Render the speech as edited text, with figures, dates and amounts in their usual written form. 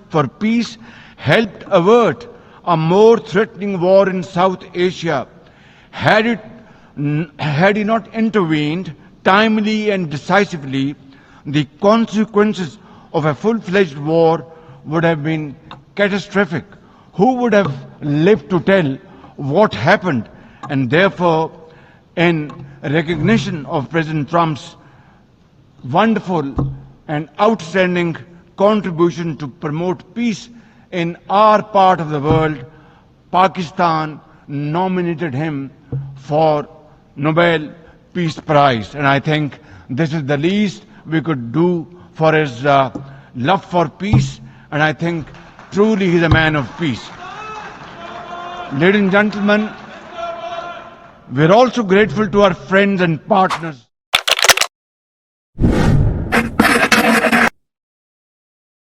for peace helped avert a more threatening war in South Asia. Had he not intervened timely and decisively, the consequences of a full-fledged war would have been catastrophic. Who would have lived to tell what happened? And therefore, in recognition of President Trump's wonderful and outstanding contribution to promote peace in our part of the world, Pakistan nominated him for Nobel Peace Prize. And I think this is the least we could do for his love for peace. And I think truly he's a man of peace. Ladies and gentlemen, we're also grateful to our friends and partners